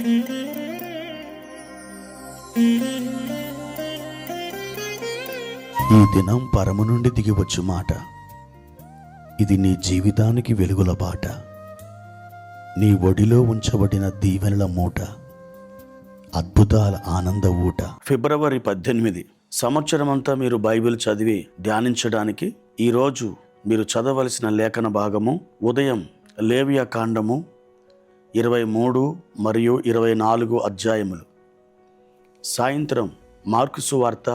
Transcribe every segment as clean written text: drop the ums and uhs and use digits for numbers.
ఈ దినం పరము నుండి దిగివచ్చు మాట. ఇది నీ జీవితానికి వెలుగుల బాట. నీ ఒడిలో ఉంచబడిన దీవెనల మూట, అద్భుతాల ఆనంద ఊట. ఫిబ్రవరి 18 సంవత్సరం అంతా మీరు బైబిల్ చదివి ధ్యానించడానికి ఈరోజు మీరు చదవలసిన లేఖన భాగము ఉదయం లేవియా కాండము 23 మరియు 24 అధ్యాయములు, సాయంత్రం మార్కు సువార్త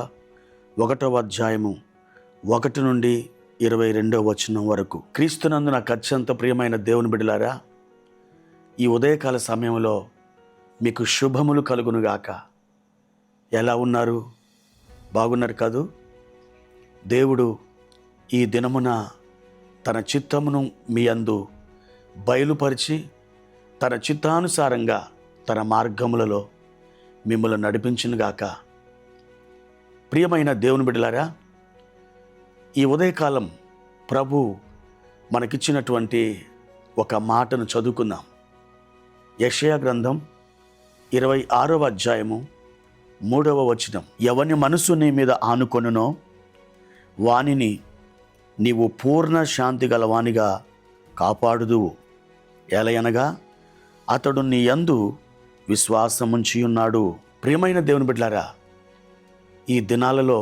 1వ అధ్యాయము 1 నుండి 22వ వచనం వరకు. క్రీస్తునందు నాకు అత్యంత ప్రియమైన దేవుని బిడ్డలారా, ఈ ఉదయకాల సమయంలో మీకు శుభములు కలుగునుగాక. ఎలా ఉన్నారు? బాగున్నారు కాదు? దేవుడు ఈ దినమున తన చిత్తమును మీ అందు బయలుపరిచి తన చిత్తానుసారంగా తన మార్గములలో మిమ్మల్ని నడిపించునుగాక. ప్రియమైన దేవుని బిడ్డలారా, ఈ ఉదయకాలం ప్రభు మనకిచ్చినటువంటి ఒక మాటను చదువుకుందాం. యెషయా గ్రంథం 26వ అధ్యాయము 3వ వచనం. ఎవని మనసు నీ మీద ఆనుకొనునో వానిని నీవు పూర్ణ శాంతి గలవానిగా కాపాడుదువు. ఎలయనగా అతడు నీ యందు విశ్వాసముంచి ఉన్నాడు. ప్రియమైన దేవుని బిడ్డలారా, ఈ దినాలలో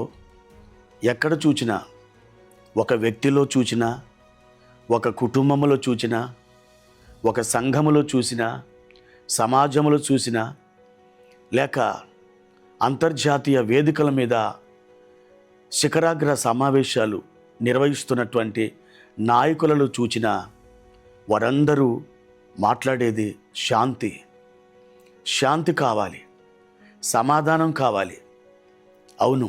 ఎక్కడ చూచినా, ఒక వ్యక్తిలో చూచినా, ఒక కుటుంబంలో చూచినా, ఒక సంఘములో చూసినా, సమాజంలో చూసినా, లేక అంతర్జాతీయ వేదికల మీద శిఖరాగ్ర సమావేశాలు నిర్వహిస్తున్నటువంటి నాయకులలో చూచినా వారందరూ మాట్లాడేది శాంతి. శాంతి కావాలి, సమాధానం కావాలి. అవును,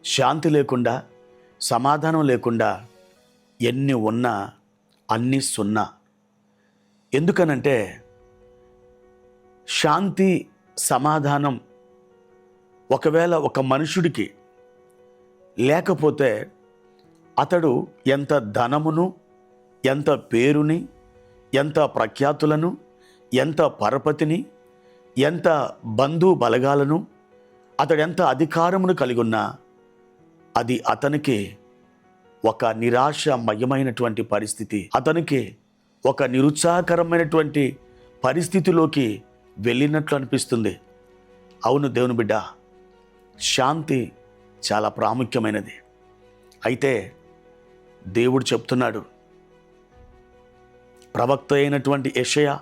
శాంతి లేకుండా, సమాధానం లేకుండా ఎన్ని ఉన్నా అన్నీ సున్నా. ఎందుకనంటే శాంతి, సమాధానం ఒకవేళ ఒక మనుషుడికి లేకపోతే అతడు ఎంత ధనమును, ఎంత పేరుని, ఎంత ప్రఖ్యాతులను, ఎంత పరపతిని, ఎంత బంధు బలగాలను, అతడు ఎంత అధికారమును కలిగి ఉన్నా అది అతనికి ఒక నిరాశమయమైనటువంటి పరిస్థితి, అతనికి ఒక నిరుత్సాహకరమైనటువంటి పరిస్థితిలోకి వెళ్ళినట్లు అనిపిస్తుంది. అవును దేవుని బిడ్డ, శాంతి చాలా ప్రాముఖ్యమైనది. అయితే దేవుడు చెప్తున్నాడు, ప్రవక్త అయినటువంటి యెషయా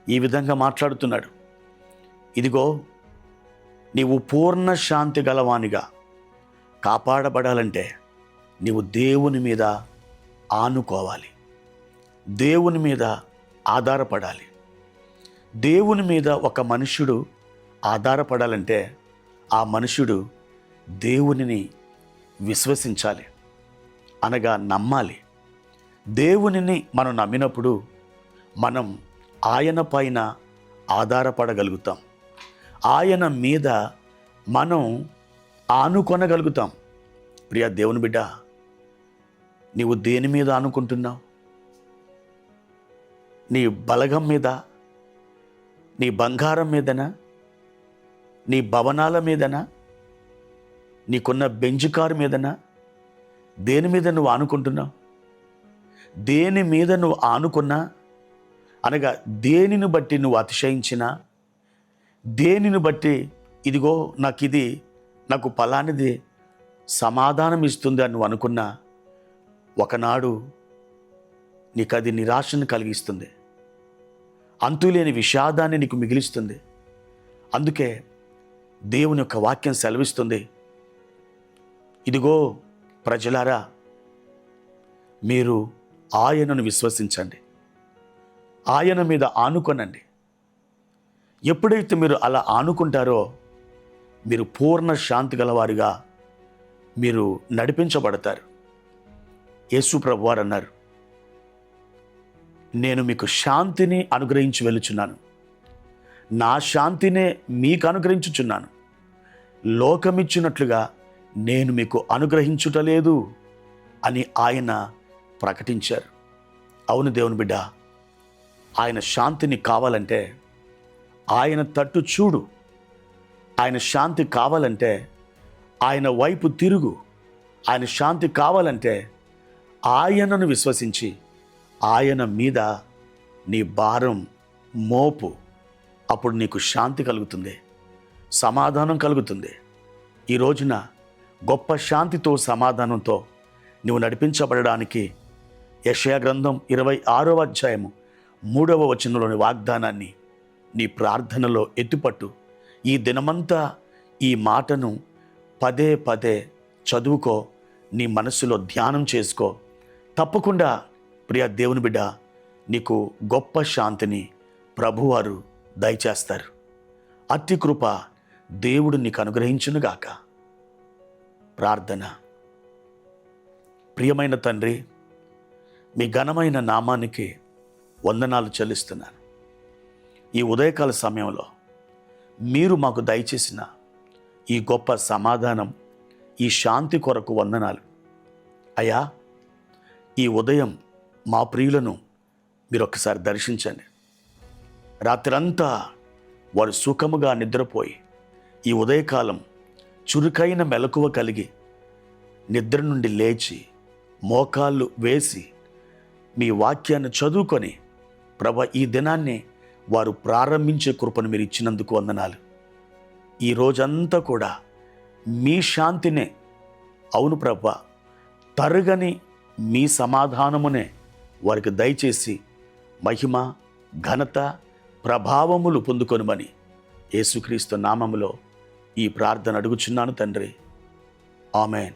ఈ విధంగా మాట్లాడుతున్నాడు. ఇదిగో, నీవు పూర్ణ శాంతి గలవానిగా కాపాడబడాలంటే నీవు దేవుని మీద ఆనుకోవాలి, దేవుని మీద ఆధారపడాలి. దేవుని మీద ఒక మనుష్యుడు ఆధారపడాలంటే ఆ మనుష్యుడు దేవునిని విశ్వసించాలి, అనగా నమ్మాలి. దేవునిని మనం నమ్మినప్పుడు మనం ఆయన పైన ఆధారపడగలుగుతాం, ఆయన మీద మనం ఆనుకొనగలుగుతాం. ప్రియ దేవుని బిడ్డ, నీవు దేని మీద ఆనుకుంటున్నావు? నీ బలగం మీద, నీ బంగారం మీదనా, నీ భవనాల మీదనా, నీకున్న బెంచ్ కారు మీదనా? దేని మీద నువ్వు ఆనుకుంటున్నావు? దేని మీద నువ్వు ఆనుకున్నా, అనగా దేనిని బట్టి నువ్వు అతిశయించినా, దేనిని బట్టి ఇదిగో నాకు ఫలానిది సమాధానం ఇస్తుంది అని నువ్వు అనుకున్నా, ఒకనాడు నీకు అది నిరాశను కలిగిస్తుంది, అంతులేని విషాదాన్ని నీకు మిగిలిస్తుంది. అందుకే దేవుని యొక్క వాక్యం సెలవిస్తుంది, ఇదిగో ప్రజలారా, మీరు ఆయనను విశ్వసించండి, ఆయన మీద ఆనుకొనండి. ఎప్పుడైతే మీరు అలా ఆనుకుంటారో మీరు పూర్ణ శాంతి గలవారిగా మీరు నడిపించబడతారు. యేసు ప్రభువారు అన్నారు, నేను మీకు శాంతిని అనుగ్రహించి వెళ్ళుచున్నాను, నా శాంతినే మీకు అనుగ్రహించుచున్నాను, లోకమిచ్చినట్లుగా నేను మీకు అనుగ్రహించుటలేదు అని ఆయన ప్రకటించారు. అవును దేవుని బిడ్డ, ఆయన శాంతిని కావాలంటే ఆయన తట్టు చూడు. ఆయన శాంతి కావాలంటే ఆయన వైపు తిరుగు. ఆయన శాంతి కావాలంటే ఆయనను విశ్వసించి ఆయన మీద నీ భారం మోపు. అప్పుడు నీకు శాంతి కలుగుతుంది, సమాధానం కలుగుతుంది. ఈ రోజున గొప్ప శాంతితో సమాధానంతో నువ్వు నడిపించబడడానికి యెషయా గ్రంథం 26వ అధ్యాయము 3వ వచనంలోని వాగ్దానాన్ని నీ ప్రార్థనలో ఎత్తుపట్టు. ఈ దినమంతా ఈ మాటను పదే పదే చదువుకో, నీ మనసులో ధ్యానం చేసుకో. తప్పకుండా ప్రియ దేవుని బిడ్డ, నీకు గొప్ప శాంతిని ప్రభువారు దయచేస్తారు. అట్టి కృప దేవుడు నీకు అనుగ్రహించునుగాక. ప్రార్థన. ప్రియమైన తండ్రి, మీ ఘనమైన నామానికి వందనాలు చెల్లిస్తున్నాను. ఈ ఉదయకాల సమయంలో మీరు మాకు దయచేసిన ఈ గొప్ప సమాధానం, ఈ శాంతి కొరకు వందనాలు అయ్యా. ఈ ఉదయం మా ప్రియులను మీరు ఒక్కసారి దర్శించండి. రాత్రంతా వారు సుఖముగా నిద్రపోయి ఈ ఉదయకాలం చురుకైన మెలకువ కలిగి నిద్ర నుండి లేచి మోకాళ్ళు వేసి మీ వాక్యాన్ని చదువుకొని ప్రభ ఈ దినాన్ని వారు ప్రారంభించే కృపను మీరు ఇచ్చినందుకు వందనాలు. ఈ రోజంతా కూడా మీ శాంతినే, అవును ప్రభ, తరగని మీ సమాధానమునే వారికి దయచేసి మహిమ, ఘనత, ప్రభావములు పొందుకొనుమని యేసుక్రీస్తు నామములో ఈ ప్రార్థన అడుగుచున్నాను తండ్రి. ఆమేన్.